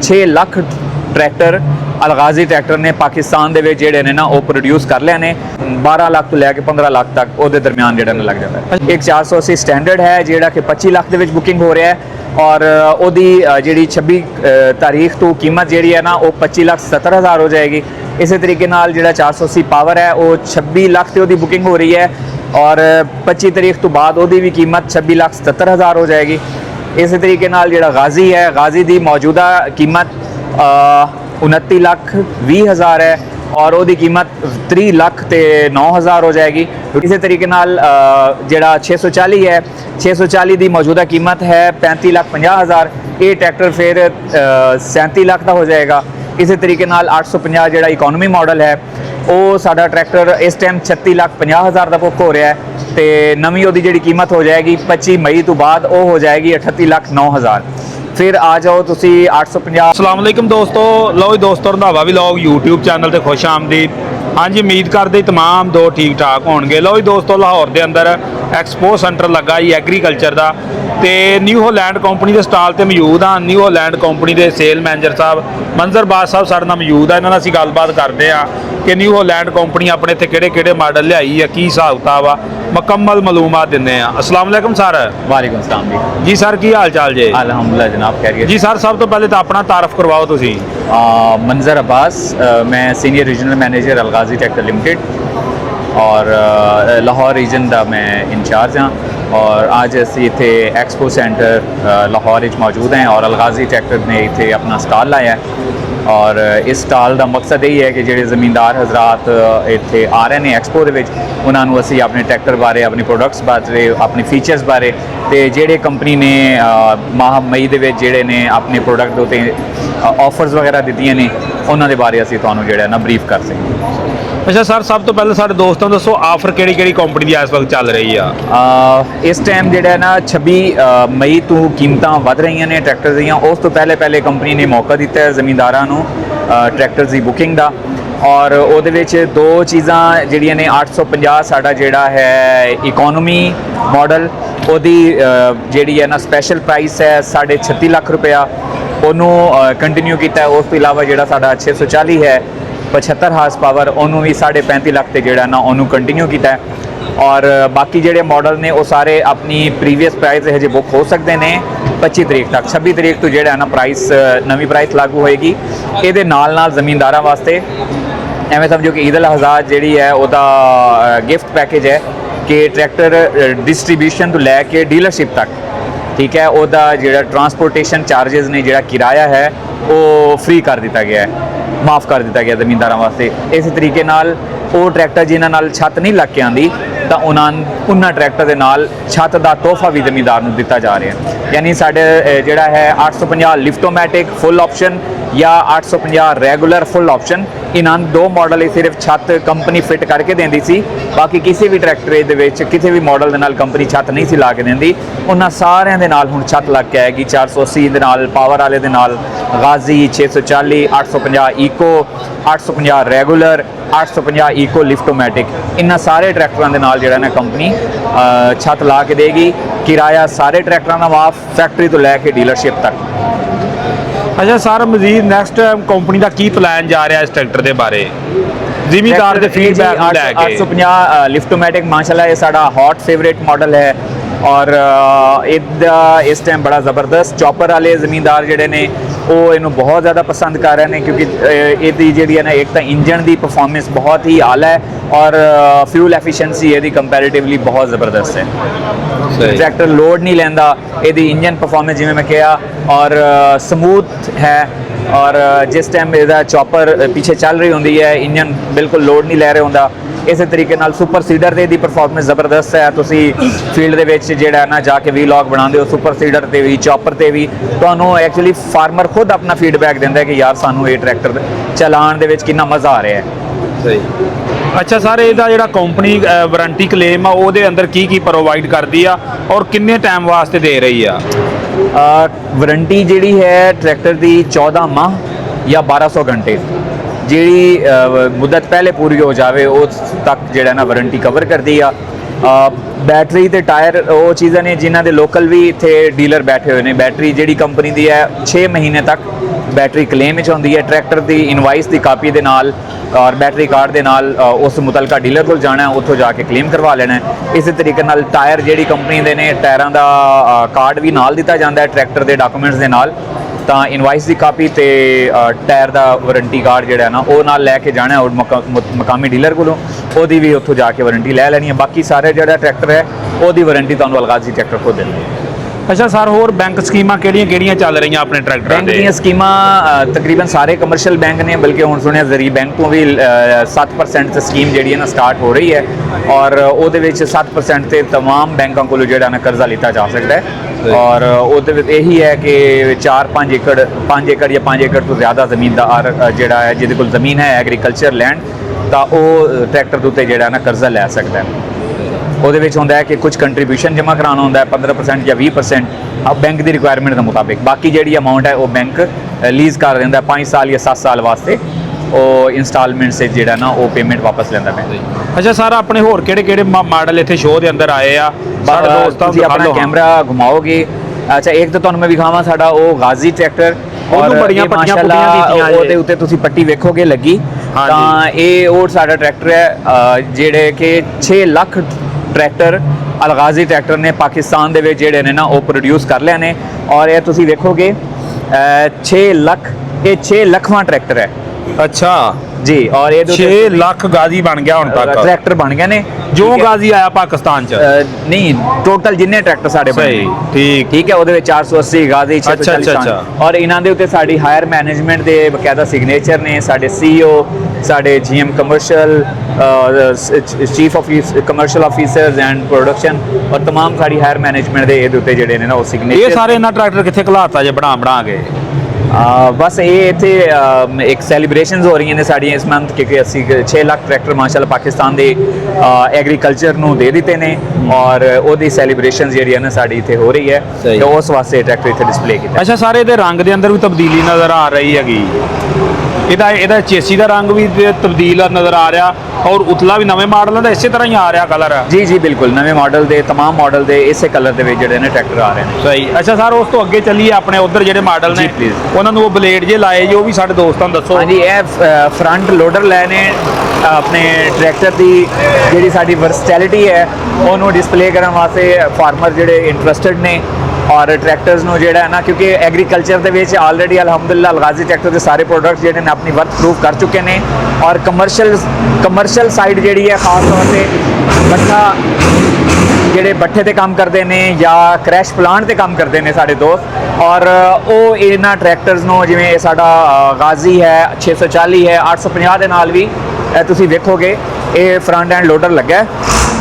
6 lakh tractor अलगाजी tractor ने पाकिस्तान के जोड़े ने ना वो प्रोड्यूस कर लिया ने 12 लाख तो लैके 15 लाख तक वो दरम्यान जोड़ा लग जाता है। एक 480 स्टैंडर्ड है जोड़ा कि 25 लाख के बुकिंग हो रहा है और वो जी 26 तारीख तो कीमत जी है ना वो 25,70,000 हो जाएगी। इस तरीके नाल जो 480 पावर है वो 26 लाख से वो बुकिंग हो रही है और 25 तारीख तो बाद वो भी कीमत 26,70,000 हो जाएगी। इस तरीके नाल जो गाजी है गाजी की मौजूदा कीमत 29,20,000 है और वो कीमत 3 लाख ते 9,000 हो जाएगी। इसी तरीके नाल जिहड़ा 640 है 640 की मौजूदा कीमत है 35,50,000। ये ट्रैक्टर फिर 37 लाख का हो जाएगा। इसी तरीके नाल 850 जिहड़ा इकोनॉमी मॉडल है वो साडा ट्रैक्टर इस टाइम 36,50,000 का बुक हो रहा है तो नवी वो जिहड़ी कीमत हो जाएगी 25 मई तो बाद वो हो जाएगी 38,09,000। फिर आ जाओ तुसी 850। अस्सलाम वालेकुम दोस्तों, लो जी दोस्तों रंधावा व्लॉग यूट्यूब चैनल ते खुश आमदीद। हाँ जी, उम्मीद करते तमाम दो ठीक ठाक होणगे। लो जी दोस्तों, लाहौर के अंदर एक्सपो सेंटर लगा जी एग्रीकल्चर का तो न्यू होलैंड कंपनी के स्टाल से मौजूद हाँ। न्यू होलैंड कंपनी के सेल मैनेजर साहब मंजरबाज साहब साडे नाल मौजूद है। इन्हां नाल असीं गलबात करते हैं कि न्यू होलैंड कंपनी अपने इत्थे किहड़े मॉडल लियाई है, की हिसाब किताब आ, मुकम्मल मालूमात दिंदे हैं। अस्सलाम वालेकुम सर। वालेकुम सलाम जी। जी सर, की हाल चाल जे? अल्हम्दुलिल्लाह जनाब, खैरियत जी सर, सब तो पहले तो अपना तारफ करवाओ तुसी। मंजर अब्बास, मैं senior regional manager Al-Ghazi tractor limited और लाहौर रीजन का मैं इंचार्ज हाँ। और आज असी इत्थे एक्सपो सेंटर लाहौर मौजूद हैं और अलगाजी ट्रैक्टर ने इत्थे अपना स्टाल लाया है और इस स्टाल का मकसद यही है कि जो ज़मींदार हजरात इत्थे आ रहे हैं एक्सपो के उन्होंने असी अपने ट्रैक्टर बारे, अपने प्रोडक्ट्स बारे, अपने फीचर्स बारे तो जेडे कंपनी ने माह मई के जोड़े ने अपने प्रोडक्ट उत्ते ऑफर्स वगैरह दित्तियां ने उन्होंने बारे असी तुहानूं जिहड़ा ना ब्रीफ कर सकें। अच्छा सर, सब तो पहले सारे दोस्तों दसो ऑफर किहड़ी कंपनी की इस वक्त चल रही है? इस टाइम जिहड़ा ना 26 मई तो कीमतां वध रही ने ट्रैक्टर दीयां। उस तो पहले कंपनी ने मौका दिता है ज़मींदारां नूं ट्रैक्टर की बुकिंग का और उहदे विच दो चीज़ां जिहड़ियां ने 850 साडा जिहड़ा है इकोनॉमी मॉडल ओदी जिहड़ी है ना स्पैशल प्राइस है 36.5 लाख रुपया उन्होंने कंटिन्यू किया। उस तो इलावा जिहड़ा साडा 640 है 75 हार्स पावर उन्होंने भी 35.5 लाख से जोड़ा ना उन्होंने कंटिन्यू किया और बाकी जोड़े मॉडल ने वो सारे अपनी प्रीवियस प्राइस हजे बुक हो सकते हैं 25 तरीक तक। 26 तरीक तो जोड़ा ना प्राइस नवी प्राइस लागू होएगी। ये नाल ज़मींदार वास्ते एवं समझो कि ईद उल अज़हा जी है वह गिफ्ट पैकेज है कि ट्रैक्टर डिस्ट्रीब्यूशन तो लैके डीलरशिप तक ठीक है वह जो ट्रांसपोर्टेशन चार्जिज ने जो किराया है वो फ्री कर दिता गया है, माफ़ कर दिता गया ज़मींदारों वास्ते। इस तरीके नाल वो ट्रैक्टर जिन्हां नाल छत नहीं लग के आती तो उन्होंने ट्रैक्टर के नाल छत का तोहफा भी ज़मींदार नूं दिता जा रहा है। यानी साडे जिहड़ा है 850 लिफ्टोमैटिक फुल ऑप्शन या 850 रेगुलर फुल ऑप्शन, इन्होंने दो मॉडल ही सिर्फ छत कंपनी फिट करके देंदी सी। बाकी किसी भी ट्रैक्टर दे किसी भी मॉडल के नाल कंपनी छत नहीं सी ला के देंदी। उन्होंने सारिਆਂ ਦੇ ਨਾਲ ਹੁਣ छत लग के आएगी 480 ਦੇ ਨਾਲ पावर वाले ਦੇ ਨਾਲ गाजी 640 850 ईको 850 रेगुलर 850 ईको लिफ्टोमैटिक इन्होंने सारे ट्रैक्टरों के नाल जिहड़ा ना कंपनी छत ला के देगी। किराया सारे ट्रैक्टरों का माफ फैक्ट्री तो लैके डीलरशिप तक। अच्छा सर, मजीद नैक्सट कंपनी का की प्लान जा रहा है इस ट्रैक्टर के बारे? जिमीदार के फीडबैक लैके 850 लिफ्टोमैटिक माशाल्लाह ये साडा हॉट फेवरेट मॉडल है और इस टाइम बड़ा ज़बरदस्त चॉपर वाले ज़मींदार जिहड़े ने वो इनू बहुत ज़्यादा पसंद कर रहे हैं क्योंकि ये जी है ना एक तो इंजन की परफॉर्मेंस बहुत ही आला है और फ्यूल एफिशिएंसी ये कंपैरेटिवली बहुत ज़बरदस्त है। ट्रैक्टर लोड नहीं लेंदा, ये इंजन परफॉर्मेंस जिवें मैं कहा और समूथ है और जिस टाइम इसका चॉपर पीछे चल रही होंगी है इंजन बिल्कुल लोड नहीं लै रहा होंदा। इस तरीके नाल सुपर सीडर की परफॉर्मेंस ज़बरदस्त है। तुसी फील्ड दे विच जिहड़ा ना जाके वीलॉग बनाते हो सुपर सीडर ते भी चॉपर ते भी तुहानूं एक्चुअली फार्मर खुद अपना फीडबैक दिंदा है कि यार सानूं ये ट्रैक्टर चलाउण दे विच कितना मज़ा आ रहा है। सही। अच्छा सर, ਇਹਦਾ ਜਿਹੜਾ कंपनी वारंटी क्लेम ਆ ਉਹਦੇ ਅੰਦਰ ਕੀ प्रोवाइड करती है और किन्ने टाइम वास्ते दे रही है? वारंटी जिहड़ी है ट्रैक्टर की 14 माह या 1200 घंटे जी मुद्दत पहले पूरी हो जाए उस तक जिहड़ा ना वारंटी कवर करती है। बैटरी ते टायर वो चीज़ां ने जिन्हां दे लोकल भी इत्थे डीलर बैठे हुए हैं। बैटरी जिहड़ी कंपनी दी है 6 महीने तक ਬੈਟਰੀ ਕਲੇਮ ਵਿੱਚ ਹੁੰਦੀ ਹੈ। ਟਰੈਕਟਰ ਦੀ ਇਨਵਾਇਸ ਦੀ ਕਾਪੀ ਦੇ ਨਾਲ ਔਰ ਬੈਟਰੀ ਕਾਰਡ ਦੇ ਨਾਲ ਉਸ ਮੁਤਲਕਾ ਡੀਲਰ ਕੋਲ ਜਾਣਾ, ਉੱਥੋਂ ਜਾ ਕੇ ਕਲੇਮ ਕਰਵਾ ਲੈਣਾ। ਇਸੇ ਤਰੀਕੇ ਨਾਲ ਟਾਇਰ ਜਿਹੜੀ ਕੰਪਨੀ ਦੇ ਨੇ, ਟਾਇਰਾਂ ਦਾ ਕਾਰਡ ਵੀ ਨਾਲ ਦਿੱਤਾ ਜਾਂਦਾ ਹੈ ਟਰੈਕਟਰ ਦੇ ਡਾਕੂਮੈਂਟਸ ਦੇ ਨਾਲ। ਤਾਂ ਇਨਵਾਇਸ ਦੀ ਕਾਪੀ ਤੇ ਟਾਇਰ ਦਾ ਵਾਰੰਟੀ ਕਾਰਡ ਜਿਹੜਾ ਨਾ ਉਹ ਨਾਲ ਲੈ ਕੇ ਜਾਣਾ ਔਰ ਮਕਾਮੀ ਡੀਲਰ ਕੋਲੋਂ ਉਹਦੀ ਵੀ ਉੱਥੋਂ ਜਾ ਕੇ ਵਾਰੰਟੀ ਲੈ ਲੈਣੀ ਹੈ। ਬਾਕੀ ਸਾਰੇ ਜਿਹੜਾ ਟਰੈਕਟਰ ਹੈ ਉਹਦੀ ਵਾਰੰਟੀ ਤੁਹਾਨੂੰ ਅਲਗਾਜ਼ੀ ਟਰੈਕਟਰ ਖੁਦ ਦਿੰਦੇ। ਅੱਛਾ ਸਰ, ਹੋਰ ਬੈਂਕ ਸਕੀਮਾਂ ਕਿਹੜੀਆਂ ਚੱਲ ਰਹੀਆਂ ਆਪਣੇ ਟਰੈਕਟਰਾਂ ਬੈਂਕ ਦੇ? ਦੀਆਂ ਸਕੀਮਾਂ ਤਕਰੀਬਨ ਸਾਰੇ ਕਮਰਸ਼ੀਅਲ ਬੈਂਕ ਨੇ, ਬਲਕਿ ਹੁਣ ਸੁਣਿਆ ਜ਼ਰੀ ਬੈਂਕ ਤੋਂ ਵੀ 7% ਤੇ ਸਕੀਮ ਜਿਹੜੀ ਹੈ ਨਾ ਸਟਾਰਟ ਹੋ ਰਹੀ ਹੈ ਔਰ ਉਹਦੇ ਵਿੱਚ 7% ਤੇ तमाम ਬੈਂਕਾਂ ਕੋਲੋਂ ਜਿਹੜਾ ਨਾ ਕਰਜ਼ਾ ਲਿੱਤਾ ਜਾ ਸਕਦਾ ਹੈ। ਔਰ ਉਹਦੇ ਵਿੱਚ ਇਹੀ ਹੈ ਕਿ 5 ਏਕੜ ਜਾਂ 5 ਏਕੜ ਤੋਂ ਜ਼ਿਆਦਾ ਜ਼ਮੀਨਦਾਰ ਜਿਹੜਾ ਹੈ ਜਿਹਦੇ ਕੋਲ ਜ਼ਮੀਨ ਹੈ ਐਗਰੀਕਲਚਰ ਲੈਂਡ, ਤਾਂ ਉਹ ਟਰੈਕਟਰ ਦੇ ਉੱਤੇ ਜਿਹੜਾ ਨਾ ਕਰਜ਼ਾ ਲੈ ਸਕਦਾ ਹੈ। ਉਹਦੇ ਵਿੱਚ ਹੁੰਦਾ ਹੈ ਕਿ ਕੁਝ ਕੰਟਰੀਬਿਊਸ਼ਨ ਜਮ੍ਹਾਂ ਕਰਾਉਣਾ ਹੁੰਦਾ ਹੈ 15% ਜਾਂ 20% ਬੈਂਕ ਦੀ ਰਿਕੁਆਇਰਮੈਂਟ ਦੇ ਮੁਤਾਬਿਕ। ਬਾਕੀ ਜਿਹੜੀ ਅਮਾਊਂਟ ਹੈ ਉਹ ਬੈਂਕ ਲੀਜ਼ ਕਰ ਦਿੰਦਾ 5 ਸਾਲ ਜਾਂ 7 ਸਾਲ ਵਾਸਤੇ, ਉਹ ਇੰਸਟਾਲਮੈਂਟ ਸੇ ਜਿਹੜਾ ਨਾ ਉਹ ਪੇਮੈਂਟ ਵਾਪਸ ਲੈਂਦਾ ਬੈਂਕ। ਅੱਛਾ ਸਰ, ਆਪਣੇ ਹੋਰ ਕਿਹੜੇ ਮਾਡਲ ਇੱਥੇ ਸ਼ੋਅ ਦੇ ਅੰਦਰ ਆਏ ਆ? ਸਾਡੇ ਦੋਸਤਾਂ ਤੁਸੀਂ ਆਪਣਾ ਕੈਮਰਾ ਘੁਮਾਓਗੇ। ਅੱਛਾ, ਇੱਕ ਤਾਂ ਤੁਹਾਨੂੰ ਮੈਂ ਵਿਖਾਵਾਂ ਸਾਡਾ ਉਹ ਗਾਜ਼ੀ ਟਰੈਕਟਰ, ਉਹਨੂੰ ਬੜੀਆਂ ਪੱਟੀਆਂ ਦਿੱਤੀਆਂ ਉਹਦੇ ਉੱਤੇ ਤੁਸੀਂ ਪੱਟੀ ਵੇਖੋਗੇ ਲੱਗੀ। ਤਾਂ ਇਹ ਉਹ ਸਾਡਾ ਟਰੈਕਟਰ ਹੈ ਜਿਹੜੇ ਕਿ 6 ਲੱਖ ਟਰੈਕਟਰ ਅਲਗਾਜ਼ੀ ਟਰੈਕਟਰ ਨੇ ਪਾਕਿਸਤਾਨ ਦੇ ਵਿੱਚ ਜਿਹੜੇ ਨੇ ਨਾ ਉਹ ਪ੍ਰੋਡਿਊਸ ਕਰ ਲਿਆ ਨੇ। ਔਰ ਇਹ ਤੁਸੀਂ ਵੇਖੋਗੇ 6 ਲੱਖ, ਇਹ 6 ਲੱਖਵਾਂ ਟਰੈਕਟਰ ਹੈ। ਅੱਛਾ ਜੀ, ਔਰ ਇਹ 6 ਲੱਖ ਗਾਜ਼ੀ ਬਣ ਗਿਆ ਹੁਣ ਤੱਕ ਟਰੈਕਟਰ ਬਣ ਗਏ ਨੇ ਜੋ ਗਾਜ਼ੀ ਆਇਆ ਪਾਕਿਸਤਾਨ ਚ। ਨਹੀਂ, ਟੋਟਲ ਜਿੰਨੇ ਟਰੈਕਟਰ ਸਾਡੇ ਬਣੇ ਠੀਕ ਹੈ ਉਹਦੇ ਵਿੱਚ 480 ਗਾਜ਼ੀ 640। ਔਰ ਇਹਨਾਂ ਦੇ ਉੱਤੇ ਸਾਡੀ ਹਾਇਰ ਮੈਨੇਜਮੈਂਟ ਦੇ ਬਕਾਇਦਾ ਸਿਗਨੇਚਰ ਨੇ, ਸਾਡੇ CEO, ਸਾਡੇ GM commercial, chief office commercial officers and production ਔਰ तमाम ਸਾਡੀ ਹਾਇਰ ਮੈਨੇਜਮੈਂਟ ਦੇ ਇਹਦੇ ਉੱਤੇ ਜਿਹੜੇ ਨੇ ਨਾ ਉਹ ਸਿਗਨੇਚਰ। ਇਹ ਸਾਰੇ ਇਹਨਾਂ ਟਰੈਕਟਰ ਕਿੱਥੇ ਘਲਾਤਾ ਜੇ ਬਣਾ ਕੇ? ਬਸ ਇਹ ਇੱਥੇ ਇੱਕ ਸੈਲੀਬ੍ਰੇਸ਼ਨਸ ਹੋ ਰਹੀਆਂ ਨੇ ਸਾਡੀਆਂ ਇਸ ਮੰਥ, ਕਿਉਂਕਿ ਅਸੀਂ 6 ਲੱਖ ਟਰੈਕਟਰ ਮਾਸ਼ਾਅੱਲਾ ਪਾਕਿਸਤਾਨ ਦੇ ਐਗਰੀਕਲਚਰ ਨੂੰ ਦੇ ਦਿੱਤੇ ਨੇ ਔਰ ਉਹਦੀ ਸੈਲੀਬ੍ਰੇਸ਼ਨ ਜਿਹੜੀ ਹੈ ਨਾ ਸਾਡੀ ਇੱਥੇ ਹੋ ਰਹੀ ਹੈ ਤੇ ਉਸ ਵਾਸਤੇ ਟਰੈਕਟਰ ਇੱਥੇ ਡਿਸਪਲੇ ਕੀਤਾ। ਅੱਛਾ, ਸਾਰੇ ਇਹਦੇ ਰੰਗ ਦੇ ਅੰਦਰ ਵੀ ਤਬਦੀਲੀ ਨਜ਼ਰ ਆ ਰਹੀ ਹੈਗੀ। ਇਹਦਾ ਚੇਸੀ ਦਾ ਰੰਗ ਵੀ ਤਬਦੀਲ ਨਜ਼ਰ ਆ ਰਿਹਾ ਔਰ ਉਤਲਾ ਵੀ ਨਵੇਂ ਮਾਡਲਾਂ ਦਾ ਇਸੇ ਤਰ੍ਹਾਂ ਹੀ ਆ ਰਿਹਾ ਕਲਰ। ਜੀ ਬਿਲਕੁਲ, ਨਵੇਂ ਮਾਡਲ ਦੇ तमाम ਮਾਡਲ ਦੇ ਇਸੇ ਕਲਰ ਦੇ ਵਿੱਚ ਜਿਹੜੇ ਨੇ ਟਰੈਕਟਰ ਆ ਰਹੇ ਨੇ। ਸਹੀ। ਅੱਛਾ ਸਰ, ਉਸ ਤੋਂ ਅੱਗੇ ਚੱਲੀਏ, ਆਪਣੇ ਉਧਰ ਜਿਹੜੇ ਮਾਡਲ ਨੇ ਉਹਨਾਂ ਨੂੰ ਉਹ ਬਲੇਡ ਜੇ ਲਾਏ ਜੀ, ਉਹ ਵੀ ਸਾਡੇ ਦੋਸਤਾਂ ਨੂੰ ਦੱਸੋ। ਹਾਂਜੀ, ਇਹ ਫਰੰਟ ਲੋਡਰ ਲਏ ਨੇ ਆਪਣੇ ਟਰੈਕਟਰ ਦੀ। ਜਿਹੜੀ ਸਾਡੀ ਵਰਸਟੈਲਿਟੀ ਹੈ ਉਹਨੂੰ ਡਿਸਪਲੇ ਕਰਨ ਵਾਸਤੇ ਫਾਰਮਰ ਜਿਹੜੇ ਇੰਟਰਸਟਿਡ ਨੇ ਔਰ ਟਰੈਕਟਰਸ ਨੂੰ ਜਿਹੜਾ ਹੈ ਨਾ, ਕਿਉਂਕਿ ਐਗਰੀਕਲਚਰ ਦੇ ਵਿੱਚ ਆਲਰੇਡੀ ਅਲਹਮਦੁਲਿਲਾ ਅਲਗਾਜ਼ੀ ਟਰੈਕਟਰ ਦੇ ਸਾਰੇ ਪ੍ਰੋਡਕਟਸ ਜਿਹੜੇ ਨੇ ਆਪਣੀ ਵਰਥ ਪ੍ਰੂਫ ਕਰ ਚੁੱਕੇ ਨੇ। ਔਰ ਕਮਰਸ਼ੀਅਲ ਸਾਈਡ ਜਿਹੜੀ ਹੈ ਖਾਸ ਤੌਰ ਤੇ ਜਿਹੜੇ ਬੱਠੇ ਤੇ ਕੰਮ ਕਰਦੇ ਨੇ ਜਾਂ ਕ੍ਰੈਸ਼ ਪਲਾਂਟ ਤੇ ਕੰਮ ਕਰਦੇ ਨੇ ਸਾਡੇ ਦੋਸਤ, ਔਰ ਉਹ ਇਹਨਾਂ ਟਰੈਕਟਰਸ ਨੂੰ, ਜਿਵੇਂ ਇਹ ਸਾਡਾ ਗਾਜ਼ੀ ਹੈ 640 ਹੈ 850 ਦੇ ਨਾਲ ਵੀ ਤੁਸੀਂ ਵੇਖੋਗੇ ਇਹ ਫਰੰਟ ਐਂਡ ਲੋਡਰ ਲੱਗਾ।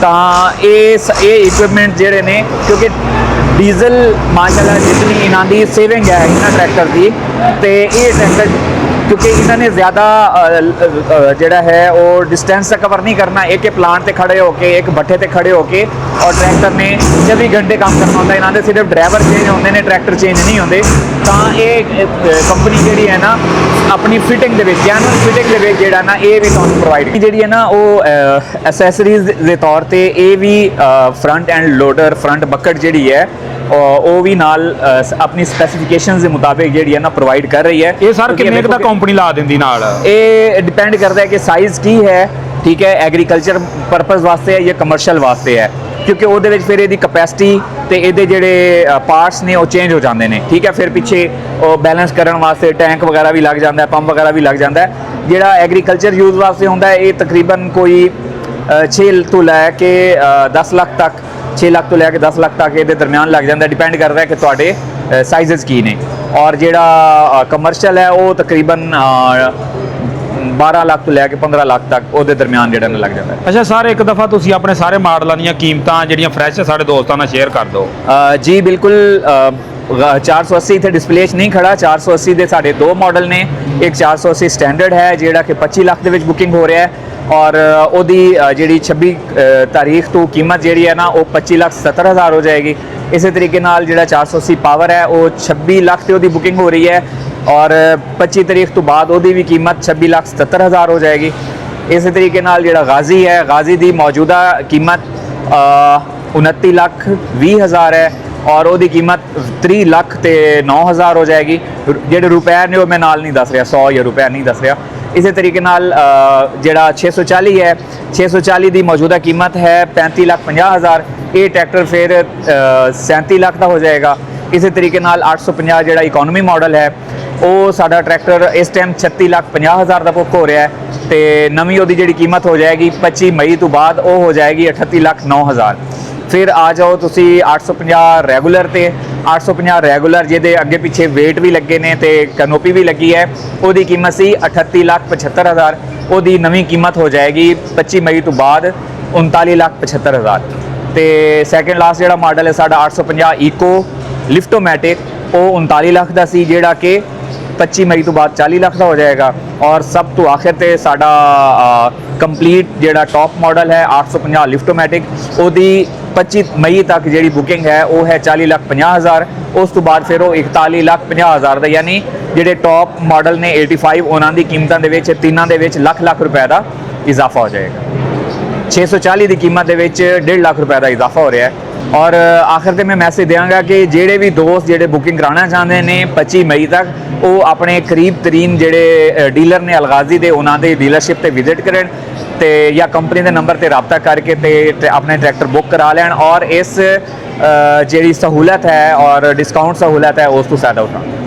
ਤਾਂ ਇਹ ਇਕਵਿਪਮੈਂਟ ਜਿਹੜੇ ਨੇ, ਕਿਉਂਕਿ ਡੀਜ਼ਲ ਮਾਸ਼ਾਅੱਲਾ ਜਿਤਨੀ ਇਹਨਾਂ ਦੀ ਸੇਵਿੰਗ ਹੈ ਇਹਨਾਂ ਟਰੈਕਟਰ ਦੀ, ਤੇ ਇਹ ਟਰੈਕਟਰ ਕਿਉਂਕਿ ਇਹਨਾਂ ਨੇ ਜ਼ਿਆਦਾ ਜਿਹੜਾ ਹੈ ਉਹ ਡਿਸਟੈਂਸ ਤਾਂ ਕਵਰ ਨਹੀਂ ਕਰਨਾ, ਇੱਕ ਪਲਾਂਟ ਤੇ ਖੜੇ ਹੋ ਕੇ, ਇੱਕ ਭੱਠੇ ਤੇ ਖੜੇ ਹੋ ਕੇ, ਔਰ ਟਰੈਕਟਰ ਨੇ 24 ਘੰਟੇ ਕੰਮ ਕਰਨਾ ਹੁੰਦਾ। ਇਹਨਾਂ ਦੇ ਸਿਰਫ ਡਰਾਈਵਰ ਚੇਂਜ ਹੁੰਦੇ ਨੇ, ਟਰੈਕਟਰ ਚੇਂਜ ਨਹੀਂ ਹੁੰਦੇ। ਤਾਂ ਇਹ ਕੰਪਨੀ ਜਿਹੜੀ ਹੈ ਨਾ ਆਪਣੀ ਫਿਟਿੰਗ ਦੇ ਵਿੱਚ, ਜੈਨੂਅਲ ਫਿਟਿੰਗ ਦੇ ਵਿੱਚ ਜਿਹੜਾ ਨਾ ਇਹ ਵੀ ਤੁਹਾਨੂੰ ਪ੍ਰੋਵਾਈਡ ਜਿਹੜੀ ਹੈ ਨਾ ਉਹ ਐਸੈਸਰੀਜ਼ ਦੇ ਤੌਰ ਤੇ ਇਹ ਵੀ front end loader, front bucket ਜਿਹੜੀ ਹੈ ਉਹ ਵੀ ਨਾਲ ਆਪਣੀ ਸਪੈਸੀਫਿਕੇਸ਼ਨਸ ਦੇ ਮੁਤਾਬਿਕ ਜਿਹੜੀ ਹੈ ਨਾ ਪ੍ਰੋਵਾਈਡ ਕਰ ਰਹੀ ਹੈ। ਇਹ ਸਰ ਕਿੰਨੇ ਦਾ ਕੰਪਨੀ ਲਾ ਦਿੰਦੀ ਨਾਲ? ਇਹ ਡਿਪੈਂਡ ਕਰਦਾ ਹੈ ਕਿ ਸਾਈਜ਼ ਕੀ ਹੈ, ਠੀਕ ਹੈ, ਐਗਰੀਕਲਚਰ ਪਰਪਸ ਵਾਸਤੇ ਹੈ ਜਾਂ ਕਮਰਸ਼ੀਅਲ ਵਾਸਤੇ ਹੈ, ਕਿਉਂਕਿ ਉਹਦੇ ਵਿੱਚ ਫਿਰ ਇਹਦੀ ਕਪੈਸਿਟੀ ਤੇ ਇਹਦੇ ਜਿਹੜੇ ਪਾਰਟਸ ਨੇ ਉਹ ਚੇਂਜ ਹੋ ਜਾਂਦੇ ਨੇ, ਠੀਕ ਹੈ। ਫਿਰ ਪਿੱਛੇ ਉਹ ਬੈਲੈਂਸ ਕਰਨ ਵਾਸਤੇ ਟੈਂਕ ਵਗੈਰਾ ਵੀ ਲੱਗ ਜਾਂਦਾ ਹੈ, ਪੰਪ ਵਗੈਰਾ ਵੀ ਲੱਗ ਜਾਂਦਾ ਹੈ। ਜਿਹੜਾ ਐਗਰੀਕਲਚਰ ਯੂਜ਼ ਵਾਸਤੇ ਹੁੰਦਾ ਹੈ ਇਹ ਤਕਰੀਬਨ ਕੋਈ 6 ਤੋਂ ਲੈ ਕੇ 10 ਲੱਖ ਤੱਕ, 6 ਲੱਖ ਤੋਂ ਲੈ ਕੇ 10 ਲੱਖ ਤੱਕ ਇਹਦੇ ਦਰਮਿਆਨ ਲੱਗ ਜਾਂਦਾ, ਡਿਪੈਂਡ ਕਰਦਾ ਹੈ ਕਿ ਤੁਹਾਡੇ ਸਾਈਜ਼ਸ ਕੀ ਨੇ। ਔਰ ਜਿਹੜਾ ਕਮਰਸ਼ੀਅਲ ਹੈ ਉਹ ਤਕਰੀਬਨ 12 ਲੱਖ ਤੋਂ ਲੈ ਕੇ 15 ਲੱਖ ਤੱਕ ਉਹਦੇ ਦਰਮਿਆਨ ਜਿਹੜਾ ਲੱਗ ਜਾਂਦਾ ਹੈ। ਅੱਛਾ ਸਰ, ਇੱਕ ਦਫਾ ਤੁਸੀਂ ਆਪਣੇ ਸਾਰੇ ਮਾਡਲਾਂ ਦੀਆਂ ਕੀਮਤਾਂ ਜਿਹੜੀਆਂ ਫਰੈਸ਼ ਸਾਡੇ ਦੋਸਤਾਂ ਨਾਲ ਸ਼ੇਅਰ ਕਰ ਦਿਓ। ਜੀ ਬਿਲਕੁਲ, 480 ਇੱਥੇ ਡਿਸਪਲੇ 'ਚ ਨਹੀਂ ਖੜਾ। 480 ਦੇ ਸਾਡੇ 2 ਮਾਡਲ ਨੇ। ਇੱਕ 480 ਸਟੈਂਡਰਡ ਹੈ ਜਿਹੜਾ ਕਿ 25 ਲੱਖ ਦੇ ਵਿੱਚ ਬੁਕਿੰਗ ਹੋ ਰਿਹਾ ਹੈ, ਔਰ ਉਹਦੀ ਜਿਹੜੀ 26 ਤਾਰੀਖ ਤੋਂ ਕੀਮਤ ਜਿਹੜੀ ਹੈ ਨਾ ਉਹ 25,70,000 ਹੋ ਜਾਏਗੀ। ਇਸੇ ਤਰੀਕੇ ਨਾਲ ਜਿਹੜਾ 480 ਪਾਵਰ ਹੈ ਉਹ 26 ਲੱਖ ਤੇ ਉਹਦੀ ਬੁਕਿੰਗ ਹੋ ਰਹੀ ਹੈ, ਔਰ 25 ਤਾਰੀਖ ਤੋਂ ਬਾਅਦ ਉਹਦੀ ਵੀ ਕੀਮਤ 26,70,000 ਹੋ ਜਾਏਗੀ। ਇਸੇ ਤਰੀਕੇ ਨਾਲ ਜਿਹੜਾ ਗਾਜ਼ੀ ਹੈ, ਗਾਜ਼ੀ ਦੀ ਮੌਜੂਦਾ ਕੀਮਤ 29,20,000 ਹੈ, ਔਰ ਉਹਦੀ ਕੀਮਤ 30,09,000 ਹੋ ਜਾਏਗੀ। ਜਿਹੜੇ ਰੁਪਏ ਨੇ ਉਹ ਮੈਂ ਨਾਲ ਨਹੀਂ ਦੱਸ ਰਿਹਾ, 100 ਜਾਂ ਰੁਪਏ ਨਹੀਂ ਦੱਸ ਰਿਹਾ। ਇਸੇ ਤਰੀਕੇ ਨਾਲ ਜਿਹੜਾ 640 ਹੈ, 640 ਦੀ ਮੌਜੂਦਾ ਕੀਮਤ ਹੈ 35,50,000। ਇਹ ਟਰੈਕਟਰ ਫਿਰ 37 ਲੱਖ ਦਾ ਹੋ ਜਾਏਗਾ। ਇਸੇ ਤਰੀਕੇ ਨਾਲ 850 ਜਿਹੜਾ ਇਕਨੋਮੀ ਮਾਡਲ ਹੈ, ਉਹ ਸਾਡਾ ਟਰੈਕਟਰ ਇਸ ਟਾਈਮ 36,50,000 ਦਾ ਬੁੱਕ ਹੋ ਰਿਹਾ ਹੈ ਤੇ ਨਵੀਂ ਉਹਦੀ ਜਿਹੜੀ ਕੀਮਤ ਹੋ ਜਾਏਗੀ 25 ਮਈ ਤੋਂ ਬਾਅਦ ਉਹ ਹੋ ਜਾਏਗੀ 38,09,000। ਫਿਰ ਆ ਜਾਓ ਤੁਸੀਂ 850 ਰੈਗੂਲਰ ਤੇ। 850 ਰੈਗੂਲਰ ਜਿਹਦੇ ਅੱਗੇ ਪਿੱਛੇ ਵੇਟ ਵੀ ਲੱਗੇ ਨੇ ਤੇ ਕੈਨੋਪੀ ਵੀ ਲੱਗੀ ਹੈ, ਉਹਦੀ ਕੀਮਤ ਸੀ 38,75,000। ਉਹਦੀ ਨਵੀਂ ਕੀਮਤ ਹੋ ਜਾਏਗੀ 25 ਮਈ ਤੋਂ ਬਾਅਦ 39,75,000। ਤੇ ਸੈਕੰਡ ਲਾਸਟ ਜਿਹੜਾ ਮਾਡਲ ਹੈ ਸਾਡਾ 850 ਈਕੋ ਲਿਫਟੋਮੈਟਿਕ, ਉਹ 39 ਲੱਖ ਦਾ ਸੀ, ਜਿਹੜਾ ਕਿ 25 ਮਈ ਤੋਂ ਬਾਅਦ 40 ਲੱਖ ਦਾ ਹੋ ਜਾਏਗਾ। ਔਰ ਸਭ ਤੋਂ ਆਖਿਰ ਤੇ ਸਾਡਾ ਕੰਪਲੀਟ ਜਿਹੜਾ ਟੌਪ ਮਾਡਲ ਹੈ 850 ਲਿਫਟੋਮੈਟਿਕ, ਉਹਦੀ 25 ਮਈ ਤੱਕ ਜਿਹੜੀ ਬੁਕਿੰਗ ਹੈ ਉਹ ਹੈ 40,50,000। ਉਸ ਤੋਂ ਬਾਅਦ ਫਿਰ ਉਹ 41,50,000 ਦਾ, ਯਾਨੀ ਜਿਹੜੇ ਟੌਪ ਮਾਡਲ ਨੇ 85 ਉਹਨਾਂ ਦੀ ਕੀਮਤਾਂ ਦੇ ਵਿੱਚ ਤਿੰਨਾਂ ਦੇ ਵਿੱਚ ਲੱਖ ਰੁਪਏ ਦਾ ਇਜ਼ਾਫਾ ਹੋ ਜਾਏਗਾ। 640 ਦੀ ਕੀਮਤ ਦੇ ਵਿੱਚ 1.5 ਲੱਖ ਰੁਪਏ ਦਾ ਇਜ਼ਾਫਾ ਹੋ ਰਿਹਾ ਹੈ। ਔਰ ਆਖਿਰ ਤੇ ਮੈਂ ਮੈਸੇਜ ਦਿਆਂਗਾ ਕਿ ਜਿਹੜੇ ਵੀ ਦੋਸਤ ਜਿਹੜੇ ਬੁਕਿੰਗ ਕਰਾਉਣਾ ਚਾਹੁੰਦੇ ਨੇ 25 ਮਈ ਤੱਕ, ਉਹ ਆਪਣੇ ਕਰੀਬ ਤਰੀਨ ਜਿਹੜੇ ਡੀਲਰ ਨੇ ਅਲਗਾਜ਼ੀ ਦੇ, ਉਹਨਾਂ ਦੇ ਡੀਲਰਸ਼ਿਪ ਤੇ ਵਿਜ਼ਿਟ ਕਰਨ ਤੇ ਜਾਂ ਕੰਪਨੀ ਦੇ ਨੰਬਰ ਤੇ ਰਾਬਤਾ ਕਰਕੇ ਤੇ ਆਪਣੇ ਟਰੈਕਟਰ ਬੁੱਕ ਕਰਾ ਲੈਣ ਔਰ ਇਸ ਜਿਹੜੀ ਸਹੂਲਤ ਹੈ ਔਰ ਡਿਸਕਾਊਂਟ ਸਹੂਲਤ ਹੈ ਉਸ ਤੋਂ ਫਾਇਦਾ ਉਠਾਉਣ।